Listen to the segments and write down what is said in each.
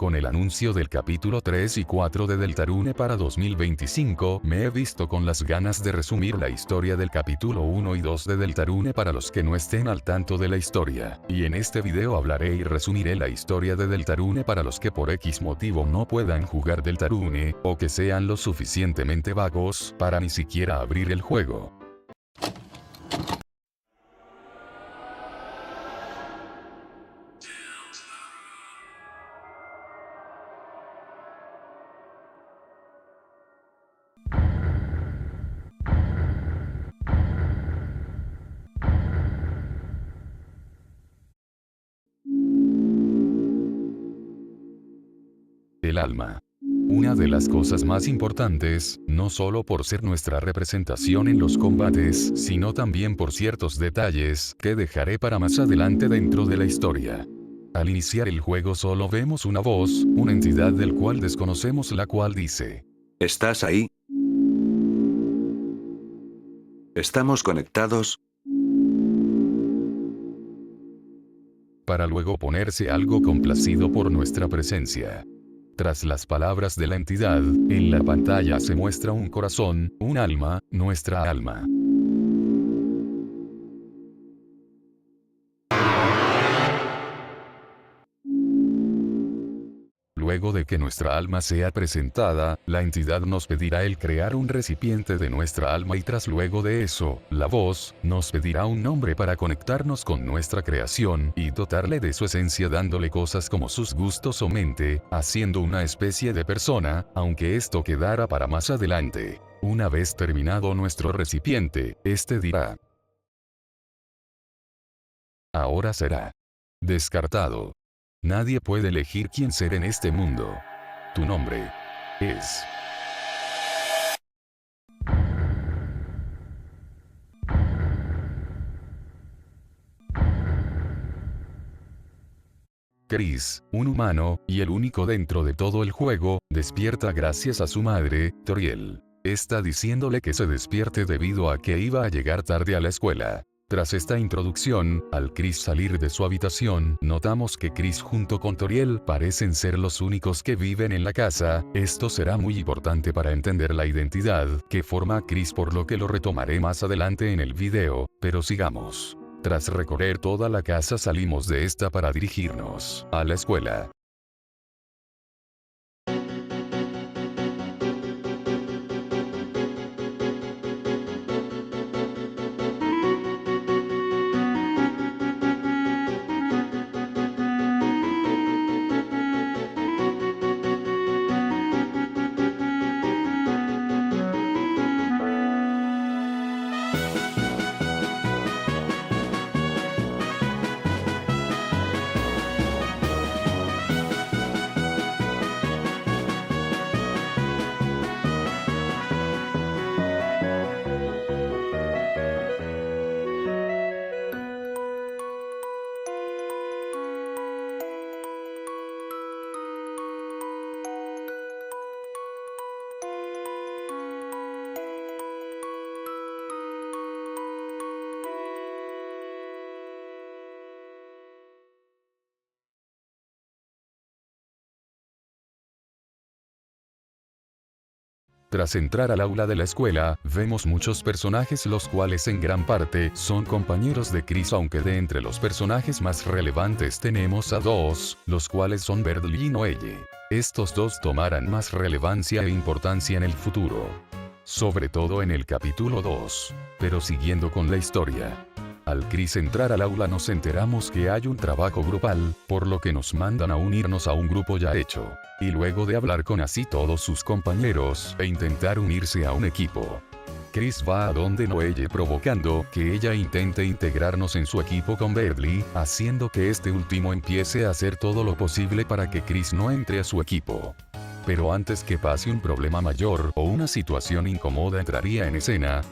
Con el anuncio del capítulo 3 y 4 de Deltarune para 2025, me he visto con las ganas de resumir la historia del capítulo 1 y 2 de Deltarune para los que no estén al tanto de la historia. Y en este video hablaré y resumiré la historia de Deltarune para los que por X motivo no puedan jugar Deltarune, o que sean lo suficientemente vagos para ni siquiera abrir el juego. El alma. Una de las cosas más importantes, no solo por ser nuestra representación en los combates, sino también por ciertos detalles que dejaré para más adelante dentro de la historia. Al iniciar el juego solo vemos una voz, una entidad del cual desconocemos, la cual dice: ¿Estás ahí? ¿Estamos conectados? Para luego ponerse algo complacido por nuestra presencia. Tras las palabras de la entidad, en la pantalla se muestra un corazón, un alma, nuestra alma. Luego de que nuestra alma sea presentada, la entidad nos pedirá el crear un recipiente de nuestra alma y luego de eso, la voz, nos pedirá un nombre para conectarnos con nuestra creación y dotarle de su esencia dándole cosas como sus gustos o mente, haciendo una especie de persona, aunque esto quedará para más adelante. Una vez terminado nuestro recipiente, este dirá: ahora será descartado. Nadie puede elegir quién ser en este mundo. Tu nombre es... Chris, un humano, y el único dentro de todo el juego, despierta gracias a su madre, Toriel. Está diciéndole que se despierte debido a que iba a llegar tarde a la escuela. Tras esta introducción, al Chris salir de su habitación, notamos que Chris junto con Toriel parecen ser los únicos que viven en la casa. Esto será muy importante para entender la identidad que forma Chris, por lo que lo retomaré más adelante en el video, pero sigamos. Tras recorrer toda la casa salimos de esta para dirigirnos a la escuela. Tras entrar al aula de la escuela, vemos muchos personajes los cuales en gran parte son compañeros de Chris, aunque de entre los personajes más relevantes tenemos a dos, los cuales son Berdly y Noelle. Estos dos tomarán más relevancia e importancia en el futuro. Sobre todo en el capítulo 2. Pero siguiendo con la historia. Al Chris entrar al aula nos enteramos que hay un trabajo grupal, por lo que nos mandan a unirnos a un grupo ya hecho. Y luego de hablar con así todos sus compañeros e intentar unirse a un equipo, Chris va a donde Noelle provocando que ella intente integrarnos en su equipo con Berdly, haciendo que este último empiece a hacer todo lo posible para que Chris no entre a su equipo. Pero antes que pase un problema mayor o una situación incómoda entraría en escena.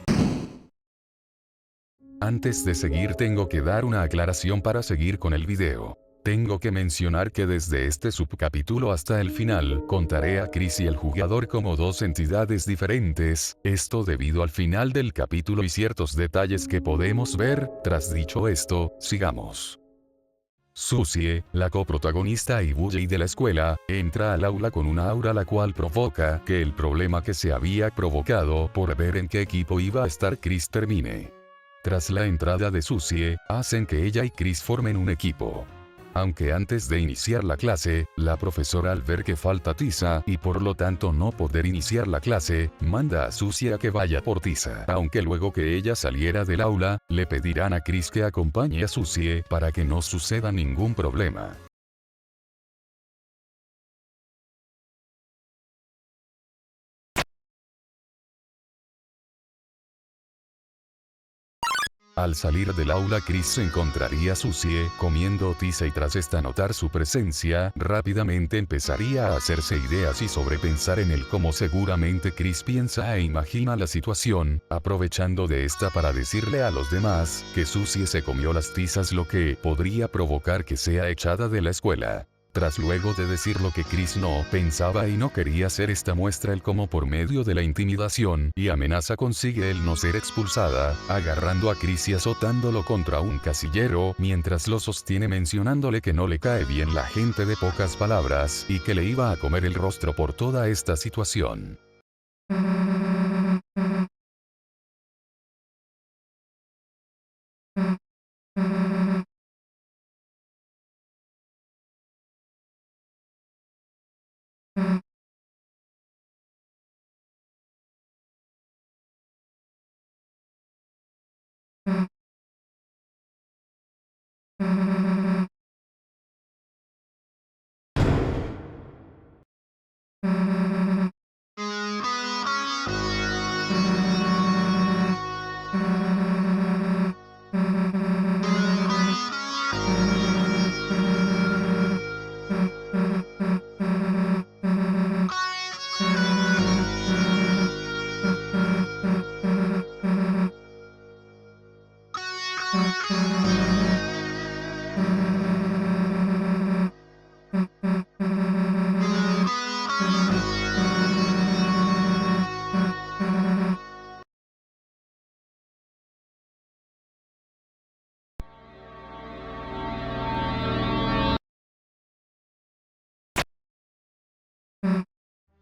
Antes de seguir tengo que dar una aclaración para seguir con el video. Tengo que mencionar que desde este subcapítulo hasta el final, contaré a Chris y el jugador como dos entidades diferentes, esto debido al final del capítulo y ciertos detalles que podemos ver. Tras dicho esto, sigamos. Susie, la coprotagonista y bully de la escuela, entra al aula con una aura la cual provoca que el problema que se había provocado por ver en qué equipo iba a estar Chris termine. Tras la entrada de Susie, hacen que ella y Chris formen un equipo. Aunque antes de iniciar la clase, la profesora al ver que falta tiza y por lo tanto no poder iniciar la clase, manda a Susie a que vaya por tiza. Aunque luego que ella saliera del aula, le pedirán a Chris que acompañe a Susie para que no suceda ningún problema. Al salir del aula Chris encontraría a Susie comiendo tiza y tras esta notar su presencia, rápidamente empezaría a hacerse ideas y sobrepensar en el cómo seguramente Chris piensa e imagina la situación, aprovechando de esta para decirle a los demás que Susie se comió las tizas lo que podría provocar que sea echada de la escuela. Tras luego de decir lo que Chris no pensaba y no quería hacer esta muestra el cómo por medio de la intimidación y amenaza consigue el no ser expulsada, agarrando a Chris y azotándolo contra un casillero mientras lo sostiene mencionándole que no le cae bien la gente de pocas palabras y que le iba a comer el rostro por toda esta situación.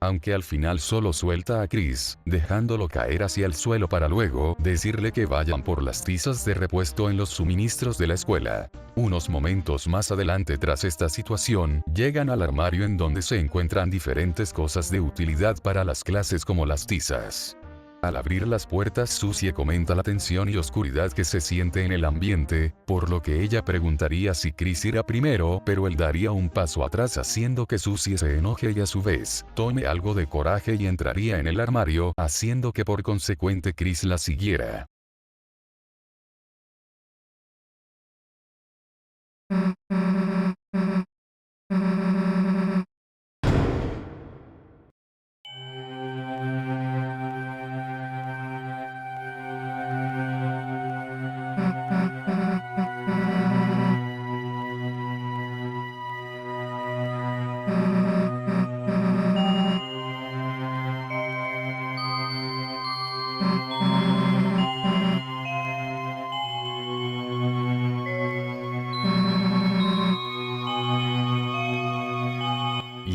Aunque al final solo suelta a Chris, dejándolo caer hacia el suelo para luego decirle que vayan por las tizas de repuesto en los suministros de la escuela. Unos momentos más adelante tras esta situación, llegan al armario en donde se encuentran diferentes cosas de utilidad para las clases como las tizas. Al abrir las puertas Susie comenta la tensión y oscuridad que se siente en el ambiente, por lo que ella preguntaría si Chris irá primero, pero él daría un paso atrás haciendo que Susie se enoje y a su vez, tome algo de coraje y entraría en el armario, haciendo que por consecuente Chris la siguiera.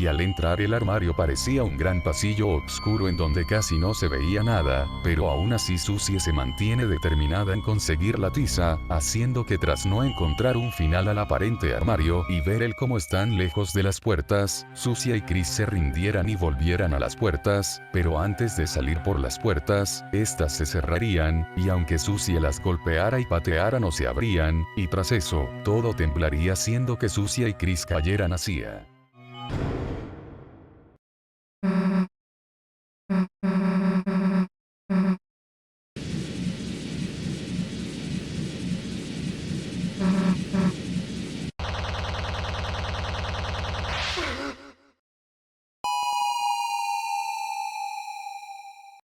Y al entrar el armario parecía un gran pasillo oscuro en donde casi no se veía nada, pero aún así Susie se mantiene determinada en conseguir la tiza, haciendo que tras no encontrar un final al aparente armario y ver el cómo están lejos de las puertas, Susie y Chris se rindieran y volvieran a las puertas, pero antes de salir por las puertas, estas se cerrarían, y aunque Susie las golpeara y pateara no se abrían, y tras eso, todo temblaría haciendo que Susie y Chris cayeran hacia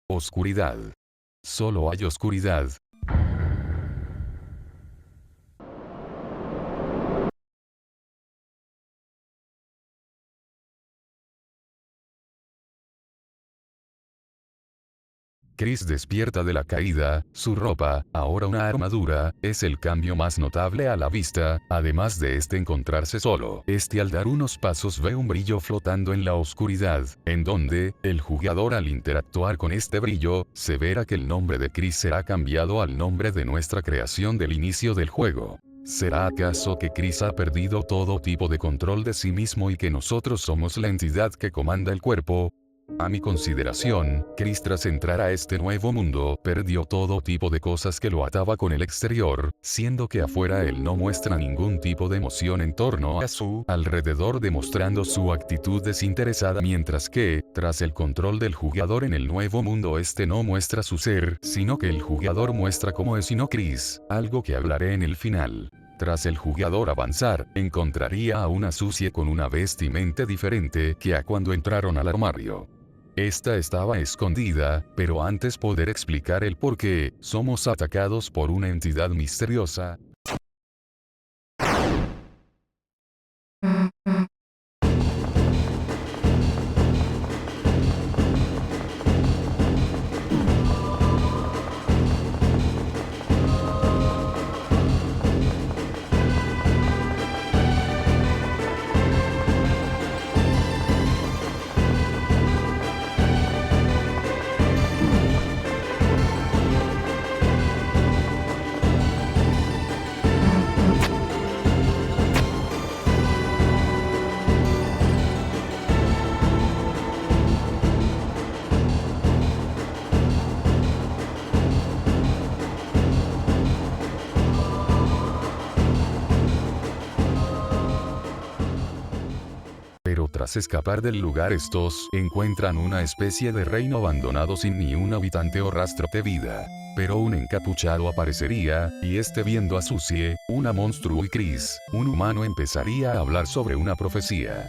oscuridad. Solo hay oscuridad. Chris despierta de la caída, su ropa, ahora una armadura, es el cambio más notable a la vista, además de encontrarse solo. Al dar unos pasos ve un brillo flotando en la oscuridad, en donde, el jugador al interactuar con este brillo, se verá que el nombre de Chris será cambiado al nombre de nuestra creación del inicio del juego. ¿Será acaso que Chris ha perdido todo tipo de control de sí mismo y que nosotros somos la entidad que comanda el cuerpo? A mi consideración, Chris tras entrar a este nuevo mundo, perdió todo tipo de cosas que lo ataba con el exterior, siendo que afuera él no muestra ningún tipo de emoción en torno a su alrededor, demostrando su actitud desinteresada, mientras que, tras el control del jugador en el nuevo mundo, no muestra su ser, sino que el jugador muestra cómo es y no Chris, algo que hablaré en el final. Tras el jugador avanzar, encontraría a una Susie con una vestimenta diferente que a cuando entraron al armario. Esta estaba escondida, pero antes poder explicar el por qué, somos atacados por una entidad misteriosa. Pero tras escapar del lugar estos encuentran una especie de reino abandonado sin ni un habitante o rastro de vida. Pero un encapuchado aparecería, y viendo a Susie, una monstruo y Chris, un humano, empezaría a hablar sobre una profecía.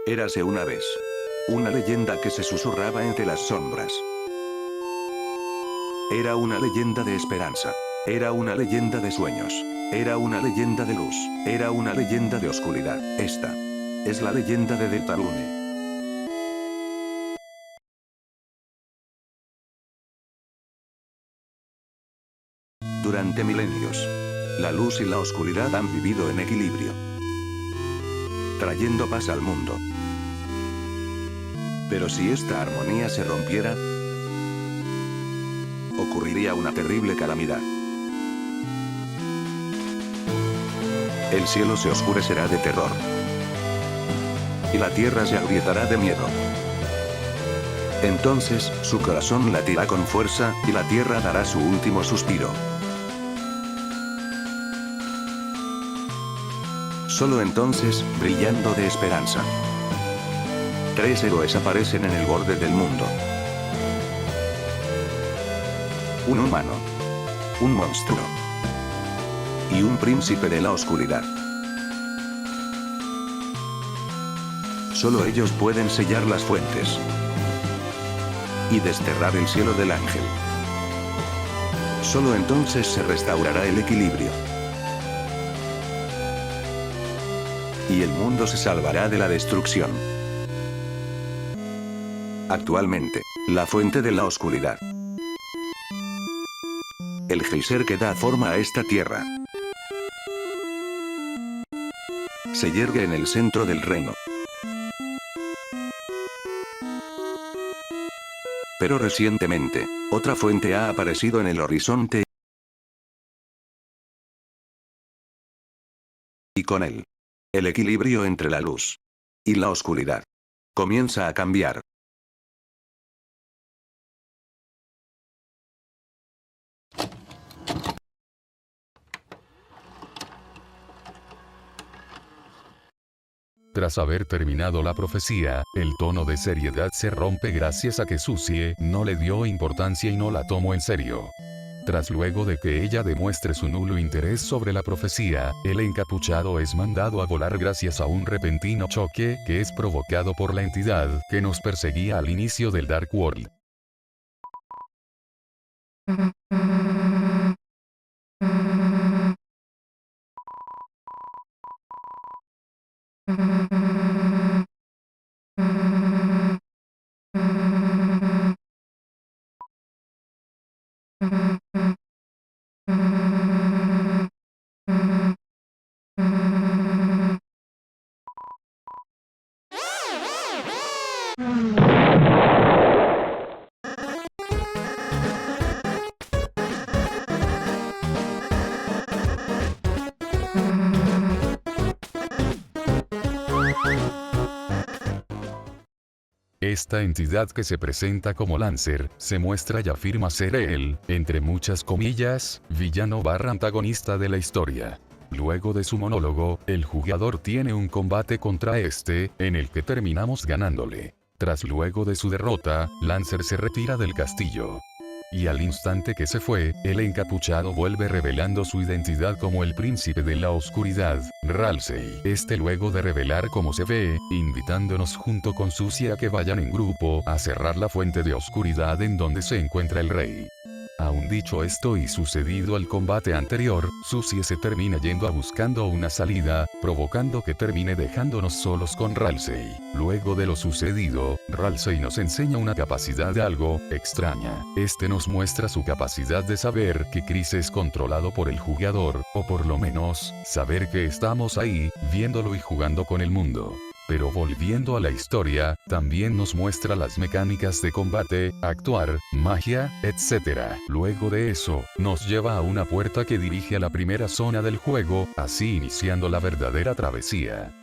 Érase una vez. Una leyenda que se susurraba entre las sombras. Era una leyenda de esperanza. Era una leyenda de sueños. Era una leyenda de luz. Era una leyenda de oscuridad. Esta es la leyenda de Deltarune. Durante milenios, la luz y la oscuridad han vivido en equilibrio, trayendo paz al mundo. Pero si esta armonía se rompiera, ocurriría una terrible calamidad. El cielo se oscurecerá de terror, y la tierra se agrietará de miedo. Entonces, su corazón latirá con fuerza, y la tierra dará su último suspiro. Solo entonces, brillando de esperanza, 3 héroes aparecen en el borde del mundo. Un humano, un monstruo y un príncipe de la oscuridad. Solo ellos pueden sellar las fuentes y desterrar el cielo del ángel. Solo entonces se restaurará el equilibrio, y el mundo se salvará de la destrucción. Actualmente, la fuente de la oscuridad, el geyser que da forma a esta tierra, se yergue en el centro del reino. Pero recientemente, otra fuente ha aparecido en el horizonte, y con él, el equilibrio entre la luz y la oscuridad comienza a cambiar. Tras haber terminado la profecía, el tono de seriedad se rompe gracias a que Susie no le dio importancia y no la tomó en serio. Tras luego de que ella demuestre su nulo interés sobre la profecía, el encapuchado es mandado a volar gracias a un repentino choque que es provocado por la entidad que nos perseguía al inicio del Dark World. Esta entidad que se presenta como Lancer, se muestra y afirma ser el, entre muchas comillas, villano / antagonista de la historia. Luego de su monólogo, el jugador tiene un combate contra este, en el que terminamos ganándole. Tras luego de su derrota, Lancer se retira del castillo. Y al instante que se fue, el encapuchado vuelve revelando su identidad como el príncipe de la oscuridad, Ralsei. Este luego de revelar cómo se ve, invitándonos junto con Susie a que vayan en grupo a cerrar la fuente de oscuridad en donde se encuentra el rey. Aún dicho esto y sucedido el combate anterior, Susie se termina yendo a buscando una salida, provocando que termine dejándonos solos con Ralsei. Luego de lo sucedido, Ralsei nos enseña una capacidad algo extraña. Este nos muestra su capacidad de saber que Chris es controlado por el jugador, o por lo menos, saber que estamos ahí, viéndolo y jugando con el mundo. Pero volviendo a la historia, también nos muestra las mecánicas de combate, actuar, magia, etc. Luego de eso, nos lleva a una puerta que dirige a la primera zona del juego, así iniciando la verdadera travesía.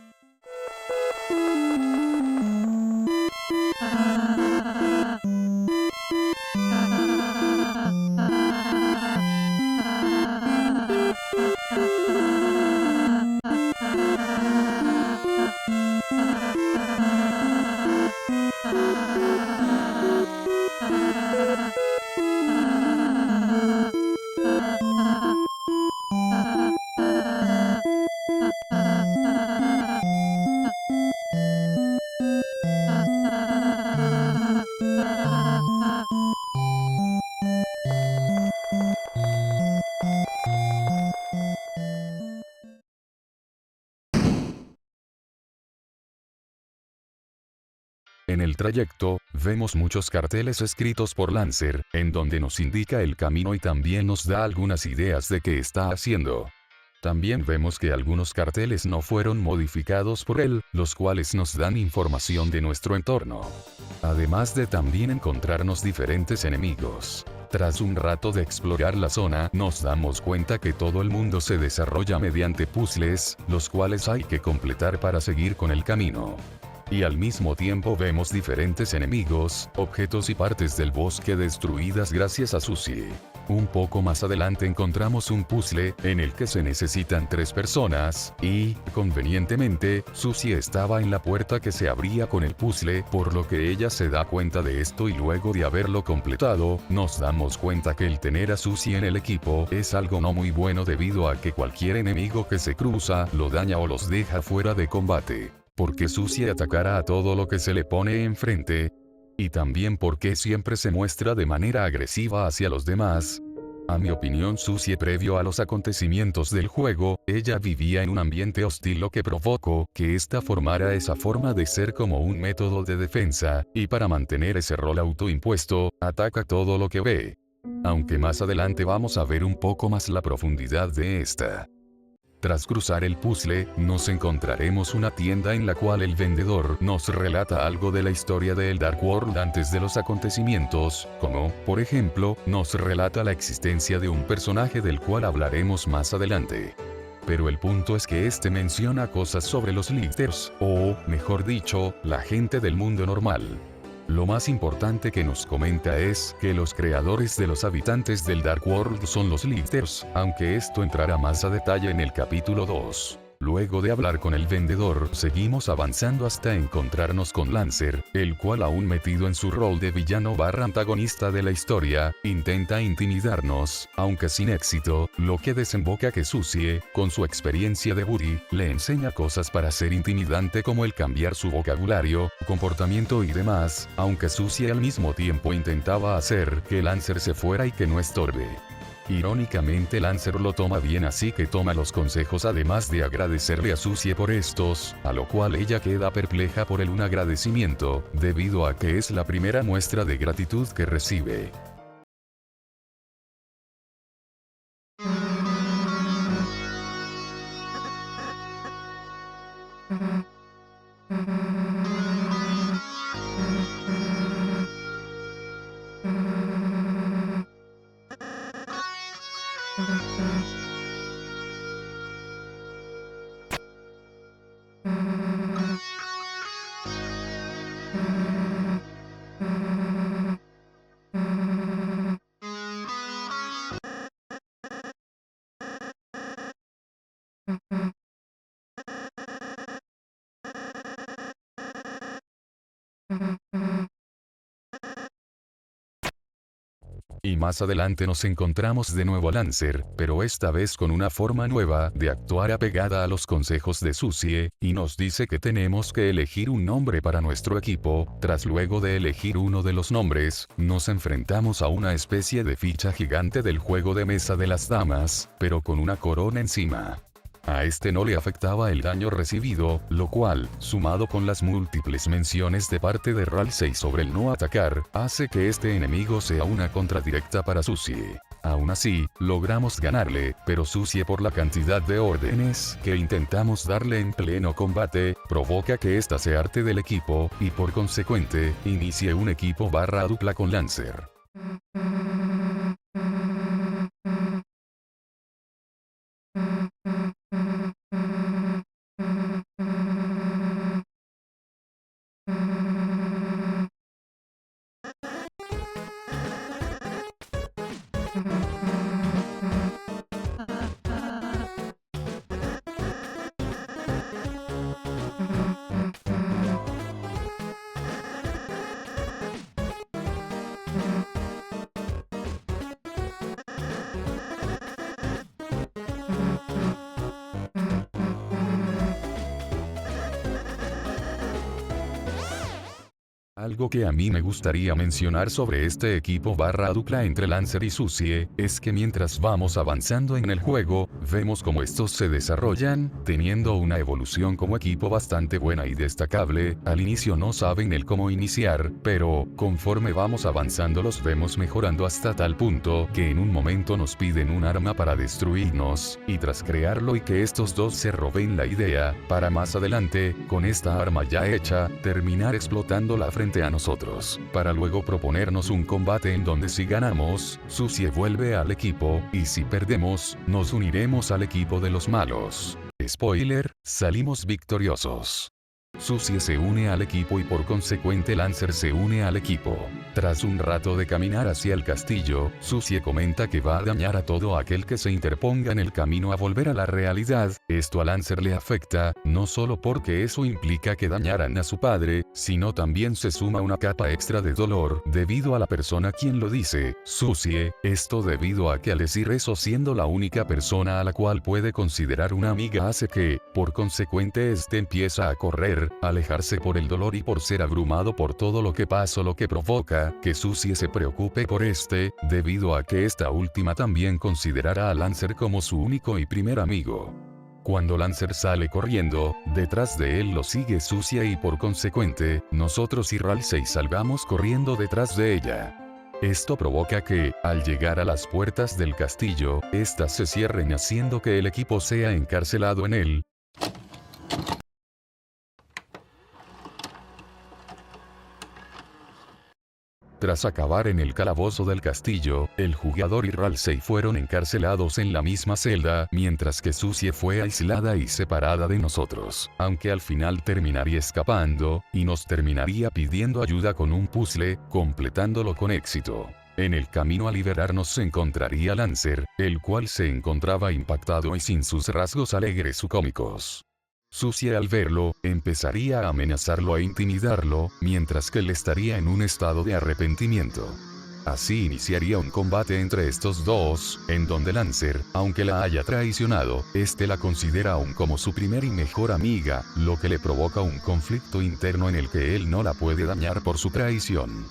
En el trayecto, vemos muchos carteles escritos por Lancer, en donde nos indica el camino y también nos da algunas ideas de qué está haciendo. También vemos que algunos carteles no fueron modificados por él, los cuales nos dan información de nuestro entorno. Además de también encontrarnos diferentes enemigos. Tras un rato de explorar la zona, nos damos cuenta que todo el mundo se desarrolla mediante puzzles, los cuales hay que completar para seguir con el camino. Y al mismo tiempo vemos diferentes enemigos, objetos y partes del bosque destruidas gracias a Susie. Un poco más adelante encontramos un puzzle, en el que se necesitan 3 personas, y, convenientemente, Susie estaba en la puerta que se abría con el puzzle, por lo que ella se da cuenta de esto y luego de haberlo completado, nos damos cuenta que el tener a Susie en el equipo es algo no muy bueno debido a que cualquier enemigo que se cruza, lo daña o los deja fuera de combate. Porque Susie atacará a todo lo que se le pone enfrente. Y también porque siempre se muestra de manera agresiva hacia los demás. A mi opinión, Susie previo a los acontecimientos del juego, ella vivía en un ambiente hostil, lo que provocó que ésta formara esa forma de ser como un método de defensa, y para mantener ese rol autoimpuesto, ataca todo lo que ve. Aunque más adelante vamos a ver un poco más la profundidad de esta. Tras cruzar el puzzle, nos encontraremos una tienda en la cual el vendedor nos relata algo de la historia del Dark World antes de los acontecimientos, como, por ejemplo, nos relata la existencia de un personaje del cual hablaremos más adelante. Pero el punto es que este menciona cosas sobre los Lichters, o, mejor dicho, la gente del mundo normal. Lo más importante que nos comenta es que los creadores de los habitantes del Dark World son los Lichters, aunque esto entrará más a detalle en el capítulo 2. Luego de hablar con el vendedor, seguimos avanzando hasta encontrarnos con Lancer, el cual aún metido en su rol de villano barra antagonista de la historia, intenta intimidarnos, aunque sin éxito, lo que desemboca que Susie, con su experiencia de Buddy, le enseña cosas para ser intimidante como el cambiar su vocabulario, comportamiento y demás, aunque Susie al mismo tiempo intentaba hacer que Lancer se fuera y que no estorbe. Irónicamente Lancer lo toma bien, así que toma los consejos además de agradecerle a Susie por estos, a lo cual ella queda perpleja por un agradecimiento, debido a que es la primera muestra de gratitud que recibe. Y más adelante nos encontramos de nuevo a Lancer, pero esta vez con una forma nueva de actuar apegada a los consejos de Susie, y nos dice que tenemos que elegir un nombre para nuestro equipo. Tras luego de elegir uno de los nombres, nos enfrentamos a una especie de ficha gigante del juego de mesa de las damas, pero con una corona encima. A este no le afectaba el daño recibido, lo cual, sumado con las múltiples menciones de parte de Ralsei sobre el no atacar, hace que este enemigo sea una contradirecta para Susie. Aún así, logramos ganarle, pero Susie, por la cantidad de órdenes que intentamos darle en pleno combate, provoca que ésta se harte del equipo, y por consecuente, inicie un equipo barra dupla con Lancer. Algo que a mí me gustaría mencionar sobre este equipo barra dupla entre Lancer y Susie, es que mientras vamos avanzando en el juego, vemos cómo estos se desarrollan, teniendo una evolución como equipo bastante buena y destacable. Al inicio no saben el cómo iniciar, pero, conforme vamos avanzando los vemos mejorando hasta tal punto, que en un momento nos piden un arma para destruirnos, y tras crearlo y que estos dos se roben la idea, para más adelante, con esta arma ya hecha, terminar explotando la frente a nosotros, para luego proponernos un combate en donde si ganamos, Susie vuelve al equipo, y si perdemos, nos uniremos al equipo de los malos. Spoiler, salimos victoriosos. Susie se une al equipo y por consecuente Lancer se une al equipo. Tras un rato de caminar hacia el castillo, Susie comenta que va a dañar a todo aquel que se interponga en el camino a volver a la realidad. Esto a Lancer le afecta, no solo porque eso implica que dañarán a su padre, sino también se suma una capa extra de dolor, debido a la persona quien lo dice, Susie, esto debido a que al decir eso siendo la única persona a la cual puede considerar una amiga hace que, por consecuente este empieza a correr, alejarse por el dolor y por ser abrumado por todo lo que pasa, lo que provoca que Susie se preocupe por debido a que esta última también considerará a Lancer como su único y primer amigo. Cuando Lancer sale corriendo, detrás de él lo sigue Susie y por consecuente, nosotros y Ralsei salgamos corriendo detrás de ella. Esto provoca que, al llegar a las puertas del castillo, estas se cierren haciendo que el equipo sea encarcelado en él. Tras acabar en el calabozo del castillo, el jugador y Ralsei fueron encarcelados en la misma celda, mientras que Susie fue aislada y separada de nosotros, aunque al final terminaría escapando, y nos terminaría pidiendo ayuda con un puzzle, completándolo con éxito. En el camino a liberarnos se encontraría Lancer, el cual se encontraba impactado y sin sus rasgos alegres o cómicos. Susie al verlo, empezaría a amenazarlo e intimidarlo, mientras que él estaría en un estado de arrepentimiento. Así iniciaría un combate entre estos dos, en donde Lancer, aunque la haya traicionado, este la considera aún como su primer y mejor amiga, lo que le provoca un conflicto interno en el que él no la puede dañar por su traición.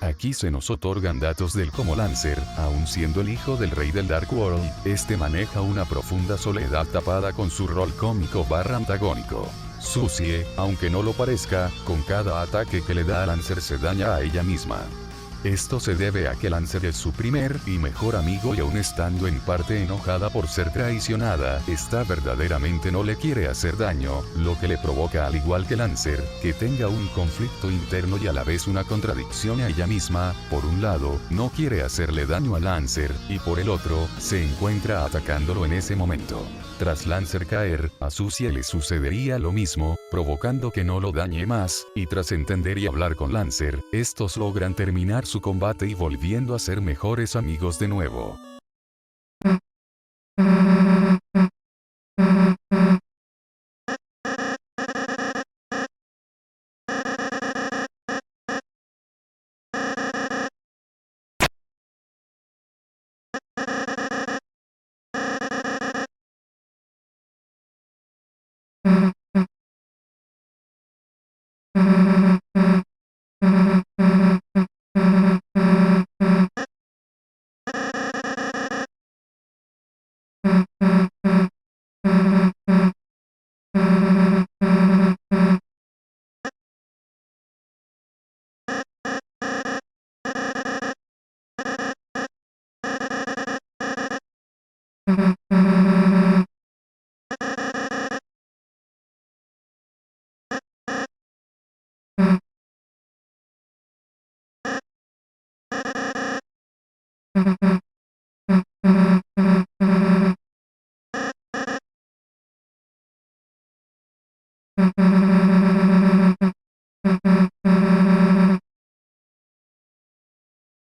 Aquí se nos otorgan datos del cómo Lancer, aun siendo el hijo del rey del Dark World, este maneja una profunda soledad tapada con su rol cómico / antagónico. Susie, aunque no lo parezca, con cada ataque que le da a Lancer se daña a ella misma. Esto se debe a que Lancer es su primer y mejor amigo y aun estando en parte enojada por ser traicionada, esta verdaderamente no le quiere hacer daño, lo que le provoca al igual que Lancer, que tenga un conflicto interno y a la vez una contradicción a ella misma. Por un lado, no quiere hacerle daño a Lancer, y por el otro, se encuentra atacándolo en ese momento. Tras Lancer caer, a Susie le sucedería lo mismo, provocando que no lo dañe más, y tras entender y hablar con Lancer, estos logran terminar su combate y volviendo a ser mejores amigos de nuevo.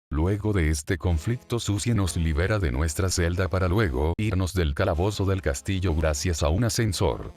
Luego de este conflicto Susie nos libera de nuestra celda para luego irnos del calabozo del castillo gracias a un ascensor.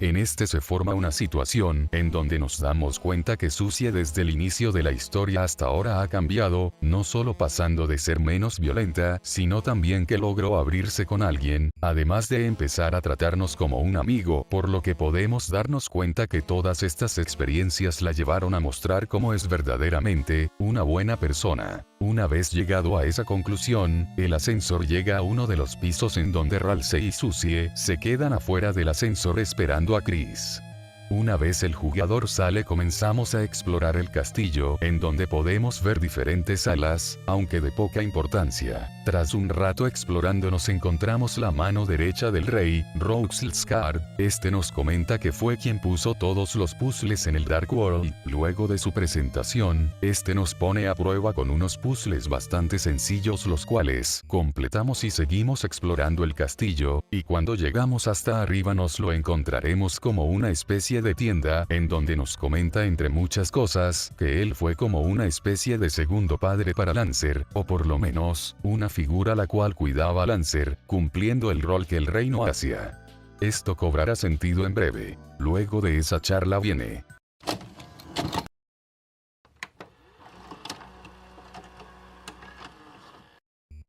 En este se forma una situación en donde nos damos cuenta que Susie desde el inicio de la historia hasta ahora ha cambiado, no solo pasando de ser menos violenta, sino también que logró abrirse con alguien, además de empezar a tratarnos como un amigo, por lo que podemos darnos cuenta que todas estas experiencias la llevaron a mostrar cómo es verdaderamente una buena persona. Una vez llegado a esa conclusión, el ascensor llega a uno de los pisos en donde Ralsei y Susie se quedan afuera del ascensor esperando a Chris. Una vez el jugador sale comenzamos a explorar el castillo, en donde podemos ver diferentes salas, aunque de poca importancia. Tras un rato explorando nos encontramos la mano derecha del rey, Roxelskard. Este nos comenta que fue quien puso todos los puzzles en el Dark World. Luego de su presentación, este nos pone a prueba con unos puzzles bastante sencillos los cuales completamos y seguimos explorando el castillo, y cuando llegamos hasta arriba nos lo encontraremos como una especie de tienda, en donde nos comenta entre muchas cosas, que él fue como una especie de segundo padre para Lancer, o por lo menos, una figura la cual cuidaba a Lancer, cumpliendo el rol que el rey no hacía. Esto cobrará sentido en breve. Luego de esa charla viene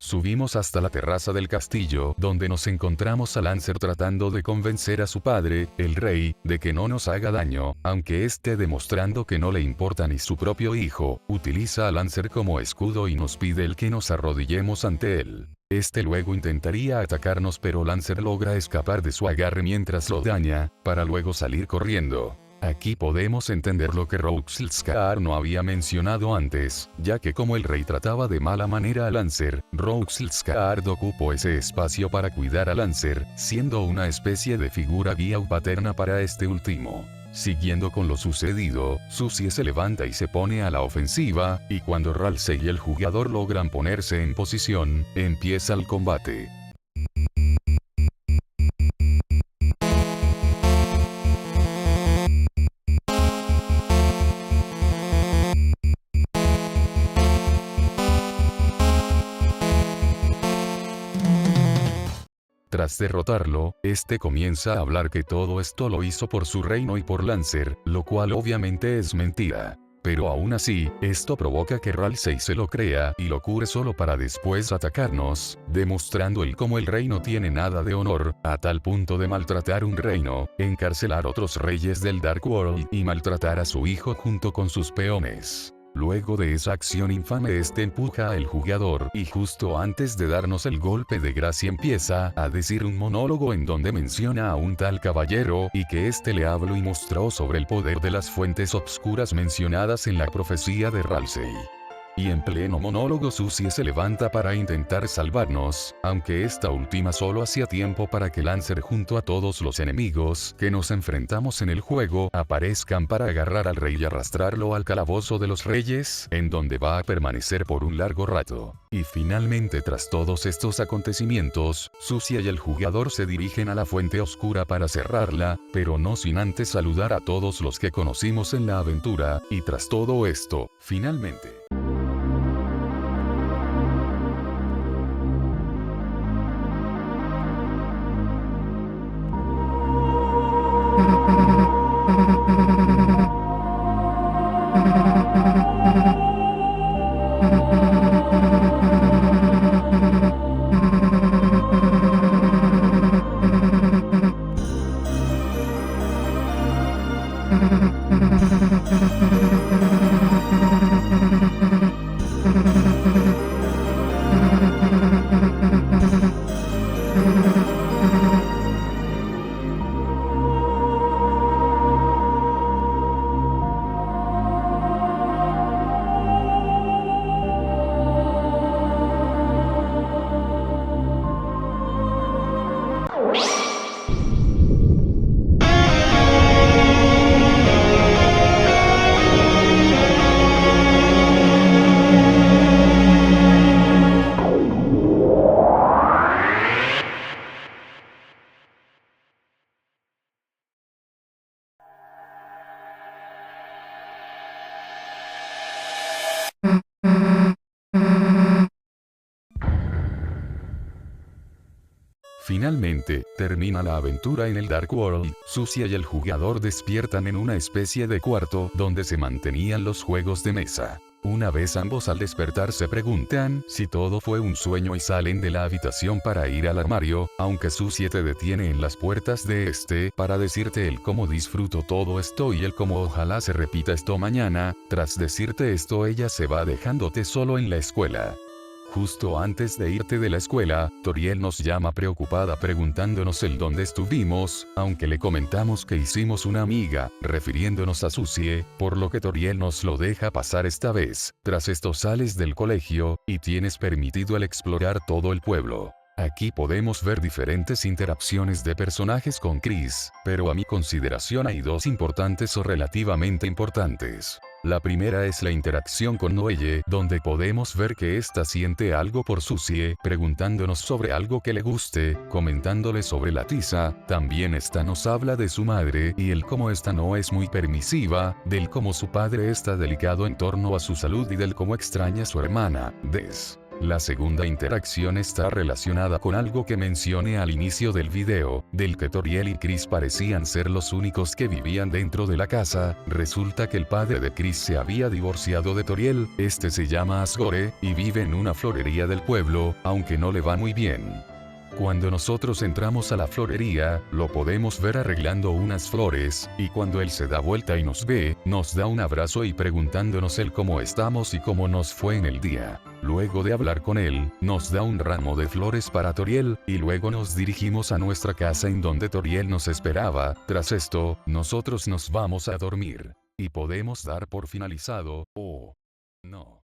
subimos hasta la terraza del castillo, donde nos encontramos a Lancer tratando de convencer a su padre, el rey, de que no nos haga daño, aunque esté demostrando que no le importa ni su propio hijo, utiliza a Lancer como escudo y nos pide el que nos arrodillemos ante él. Este luego intentaría atacarnos pero Lancer logra escapar de su agarre mientras lo daña, para luego salir corriendo. Aquí podemos entender lo que Roxelskard no había mencionado antes, ya que como el rey trataba de mala manera a Lancer, Roxelskard ocupó ese espacio para cuidar a Lancer, siendo una especie de figura guía o paterna para este último. Siguiendo con lo sucedido, Susie se levanta y se pone a la ofensiva, y cuando Ralsei y el jugador logran ponerse en posición, empieza el combate. Tras derrotarlo, este comienza a hablar que todo esto lo hizo por su reino y por Lancer, lo cual obviamente es mentira. Pero aún así, esto provoca que Ralsei se lo crea y lo cure solo para después atacarnos, demostrando cómo el reino tiene nada de honor, a tal punto de maltratar un reino, encarcelar otros reyes del Dark World y maltratar a su hijo junto con sus peones. Luego de esa acción infame este empuja al jugador y justo antes de darnos el golpe de gracia empieza a decir un monólogo en donde menciona a un tal caballero y que este le habló y mostró sobre el poder de las fuentes obscuras mencionadas en la profecía de Ralsei. Y en pleno monólogo Susie se levanta para intentar salvarnos, aunque esta última solo hacía tiempo para que Lancer junto a todos los enemigos que nos enfrentamos en el juego aparezcan para agarrar al rey y arrastrarlo al calabozo de los reyes, en donde va a permanecer por un largo rato. Y finalmente tras todos estos acontecimientos, Susie y el jugador se dirigen a la fuente oscura para cerrarla, pero no sin antes saludar a todos los que conocimos en la aventura, y tras todo esto, finalmente Finalmente, termina la aventura en el Dark World, Susie y el jugador despiertan en una especie de cuarto donde se mantenían los juegos de mesa. Una vez ambos al despertar se preguntan si todo fue un sueño y salen de la habitación para ir al armario, aunque Susie te detiene en las puertas de este para decirte el cómo disfruto todo esto y el cómo ojalá se repita esto mañana. Tras decirte esto ella se va dejándote solo en la escuela. Justo antes de irte de la escuela, Toriel nos llama preocupada preguntándonos el dónde estuvimos, aunque le comentamos que hicimos una amiga, refiriéndonos a Susie, por lo que Toriel nos lo deja pasar esta vez. Tras esto sales del colegio, y tienes permitido el explorar todo el pueblo. Aquí podemos ver diferentes interacciones de personajes con Chris, pero a mi consideración hay dos importantes o relativamente importantes. La primera es la interacción con Noelle, donde podemos ver que ésta siente algo por Susie, preguntándonos sobre algo que le guste, comentándole sobre la tiza. También esta nos habla de su madre y el cómo esta no es muy permisiva, del cómo su padre está delicado en torno a su salud y del cómo extraña a su hermana, Des. La segunda interacción está relacionada con algo que mencioné al inicio del video, del que Toriel y Chris parecían ser los únicos que vivían dentro de la casa. Resulta que el padre de Chris se había divorciado de Toriel, este se llama Asgore, y vive en una florería del pueblo, aunque no le va muy bien. Cuando nosotros entramos a la florería, lo podemos ver arreglando unas flores, y cuando él se da vuelta y nos ve, nos da un abrazo y preguntándonos el cómo estamos y cómo nos fue en el día. Luego de hablar con él, nos da un ramo de flores para Toriel, y luego nos dirigimos a nuestra casa en donde Toriel nos esperaba. Tras esto, nosotros nos vamos a dormir. Y podemos dar por finalizado, ¿o no?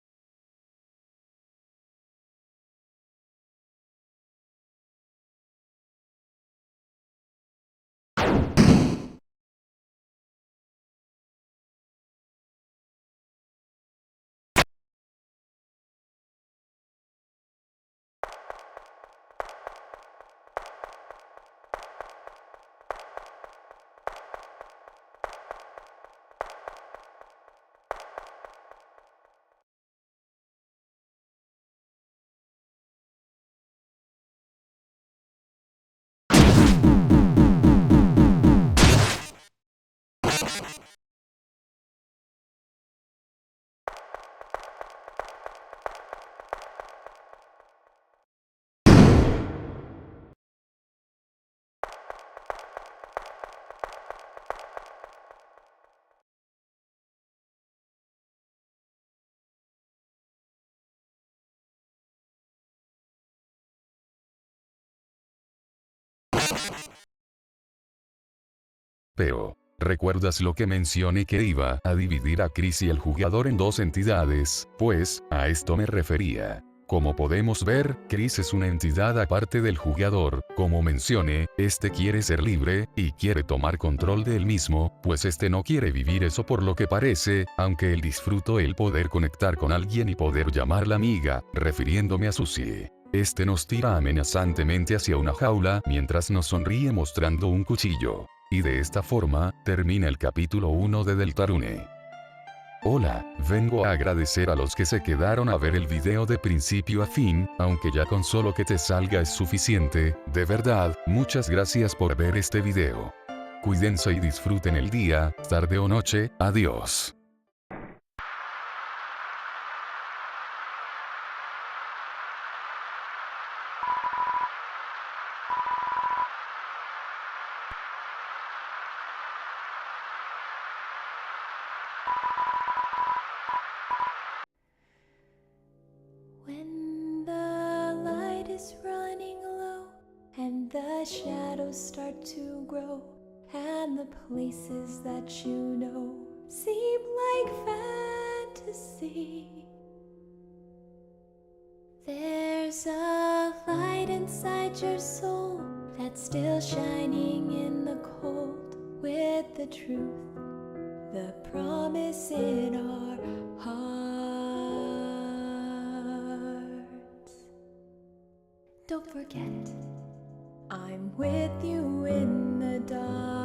Pero, ¿recuerdas lo que mencioné que iba a dividir a Chris y el jugador en dos entidades? Pues, a esto me refería. Como podemos ver, Chris es una entidad aparte del jugador. Como mencioné, este quiere ser libre, y quiere tomar control de él mismo, pues este no quiere vivir eso por lo que parece, aunque él disfrutó el poder conectar con alguien y poder llamarla amiga, refiriéndome a Susie. Este nos tira amenazantemente hacia una jaula mientras nos sonríe mostrando un cuchillo. Y de esta forma, termina el capítulo 1 de Deltarune. Hola, vengo a agradecer a los que se quedaron a ver el video de principio a fin, aunque ya con solo que te salga es suficiente, de verdad, muchas gracias por ver este video. Cuídense y disfruten el día, tarde o noche, adiós. When the light is running low and the shadows start to grow and the places that you know seem like fantasy, there's a light inside your soul that's still shining in the cold with the truth, the promise in our hearts. Don't forget, I'm with you in the dark.